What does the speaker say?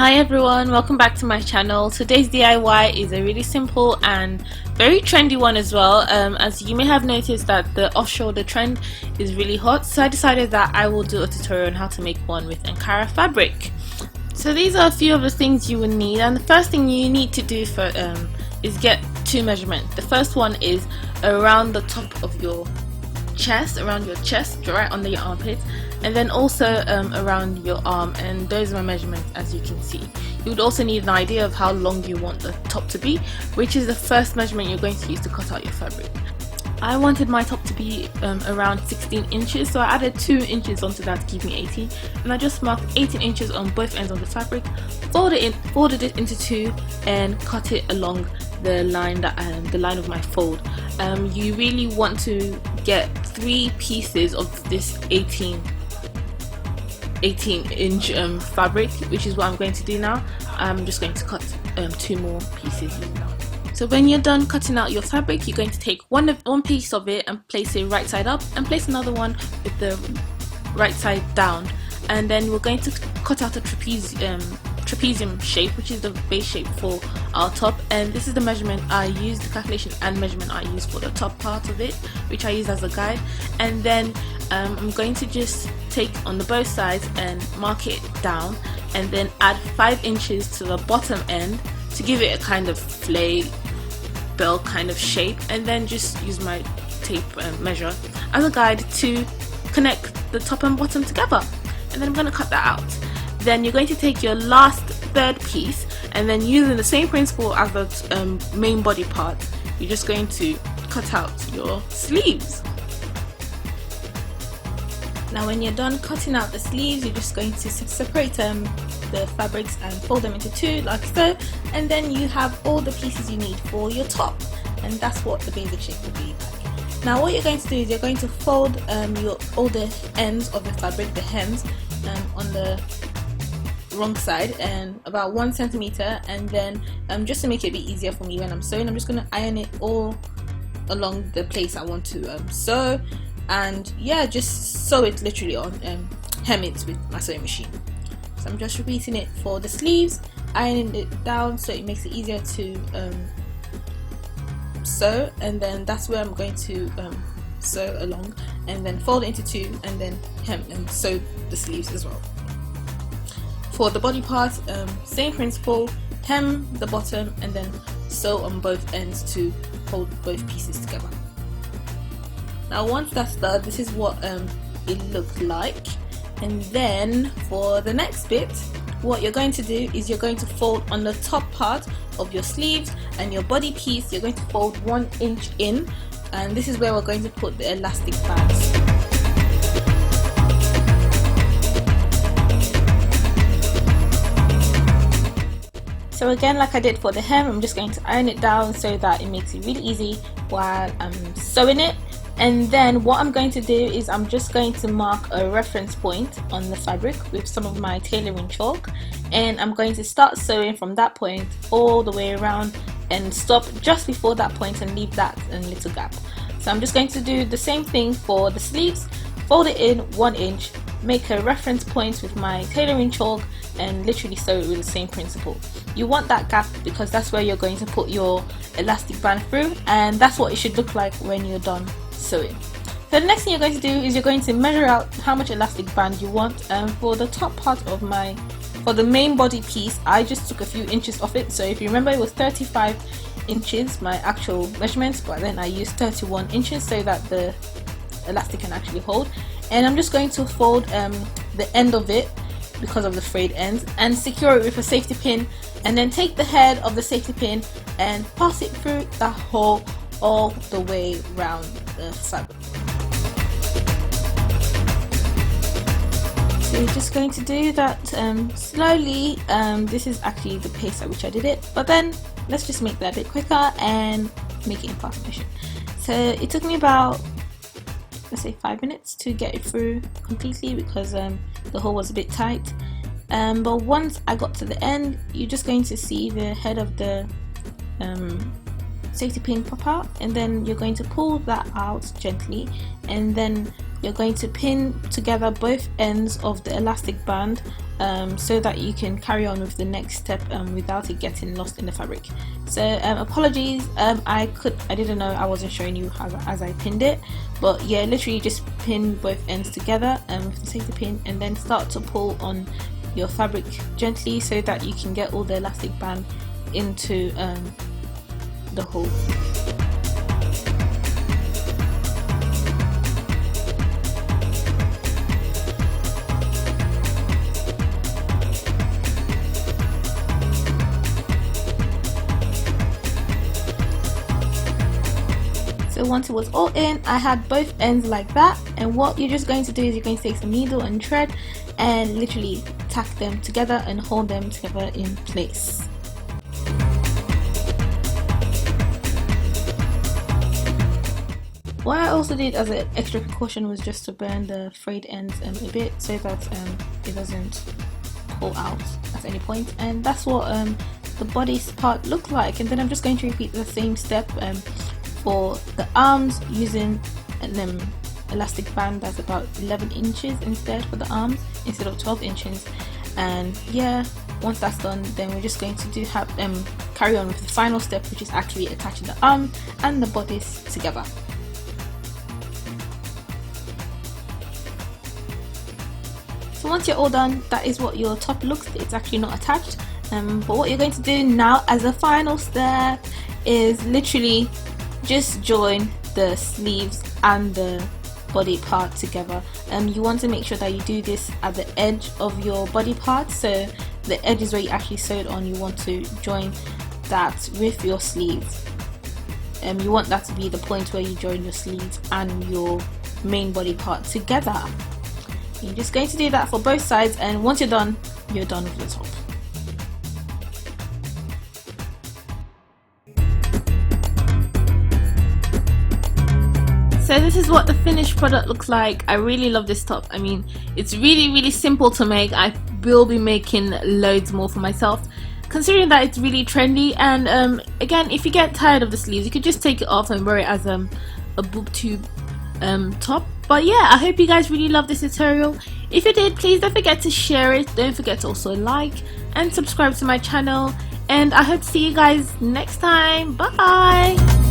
Hi everyone, welcome back to my channel. Today's DIY is a really simple and very trendy one as well. As you may have noticed that the off-shoulder trend is really hot, so I decided that I will do a tutorial on how to make one with Ankara Fabric. So these are a few of the things you will need, and the first thing you need to do for is get two measurements. The first one is around the top of your chest, right under your armpit, and then also around your arm, and those are my measurements as you can see. You would also need an idea of how long you want the top to be, which is the first measurement you're going to use to cut out your fabric. I wanted my top to be around 16 inches, so I added 2 inches onto that to give me 18, and I just marked 18 inches on both ends of the fabric, folded it into two, and cut it along the line of my fold. You really want to get 3 pieces of this 18 inch fabric, which is what I'm going to do now. I'm just going to cut 2 more pieces. So when you're done cutting out your fabric, you're going to take one piece of it and place it right side up, and place another one with the right side down, and then we're going to cut out a trapezium shape, which is the base shape for our top. And this is the measurement I use, the calculation and measurement I use for the top part of it, which I use as a guide. And then I'm going to just take on the both sides and mark it down, and then add 5 inches to the bottom end to give it a kind of flay bell kind of shape, and then just use my tape measure as a guide to connect the top and bottom together. And then I'm going to cut that out. Then you're going to take your last third piece, and then using the same principle as the main body part, you're just going to cut out your sleeves. Now when you're done cutting out the sleeves, you're just going to separate the fabrics and fold them into 2 like so, and then you have all the pieces you need for your top, and that's what the basic shape will be like. Now what you're going to do is you're going to fold all the ends of the fabric, the hems, on the wrong side and about 1 centimeter, and then just to make it a bit easier for me when I'm sewing, I'm just going to iron it all along the place I want to sew, and yeah, just sew it literally on, hem it with my sewing machine. So I'm just repeating it for the sleeves, ironing it down so it makes it easier to sew, and then that's where I'm going to sew along, and then fold it into 2, and then hem and sew the sleeves as well. For the body part, same principle, hem the bottom and then sew on both ends to hold both pieces together. Now once that's done, this is what it looked like. And then for the next bit, what you're going to do is you're going to fold on the top part of your sleeves, and your body piece you're going to fold 1 inch in, and this is where we're going to put the elastic bands. So again, like I did for the hem, I'm just going to iron it down so that it makes it really easy while I'm sewing it. And then what I'm going to do is I'm just going to mark a reference point on the fabric with some of my tailoring chalk, and I'm going to start sewing from that point all the way around and stop just before that point and leave that little gap. So I'm just going to do the same thing for the sleeves, fold it in 1 inch, make a reference point with my tailoring chalk, and literally sew it with the same principle. You want that gap because that's where you're going to put your elastic band through, and that's what it should look like when you're done sewing. So the next thing you're going to do is you're going to measure out how much elastic band you want. For the top part of for the main body piece, I just took a few inches off it. So if you remember, it was 35 inches my actual measurements, but then I used 31 inches so that the elastic can actually hold. And I'm just going to fold the end of it because of the frayed ends and secure it with a safety pin, and then take the head of the safety pin and pass it through the hole all the way around the fabric. So you're just going to do that slowly. This is actually the pace at which I did it, but then let's just make that a bit quicker and make it in fast motion. So it took me about, let's say, 5 minutes to get it through completely because the hole was a bit tight, but once I got to the end, you're just going to see the head of the safety pin pop out, and then you're going to pull that out gently, and then you're going to pin together both ends of the elastic band so that you can carry on with the next step without it getting lost in the fabric. So apologies, I didn't know I wasn't showing you as I pinned it, but yeah, literally just pin both ends together with the safety pin, and then start to pull on your fabric gently so that you can get all the elastic band into the hole. So once it was all in, I had both ends like that, and what you're just going to do is you're going to take some needle and thread and literally tack them together and hold them together in place. What I also did as an extra precaution was just to burn the frayed ends a bit so that it doesn't pull out at any point, and that's what the body part looked like. And then I'm just going to repeat the same step for the arms, using an elastic band that's about 11 inches instead for the arms instead of 12 inches. And yeah, once that's done, then we're just going to carry on with the final step, which is actually attaching the arms and the bodice together. So once you're all done, that is what your top looks. It's actually not attached, but what you're going to do now as a final step is literally just join the sleeves and the body part together. You want to make sure that you do this at the edge of your body part, so the edge is where you actually sewed on. You want to join that with your sleeves. You want that to be the point where you join your sleeves and your main body part together. You're just going to do that for both sides, and once you're done with the top. So this is what the finished product looks like. I really love this top. I mean, it's really simple to make. I will be making loads more for myself, considering that it's really trendy. And again, if you get tired of the sleeves, you could just take it off and wear it as a boob tube top. But yeah, I hope you guys really love this tutorial. If you did, please don't forget to share it. Don't forget to also like and subscribe to my channel, and I hope to see you guys next time. Bye.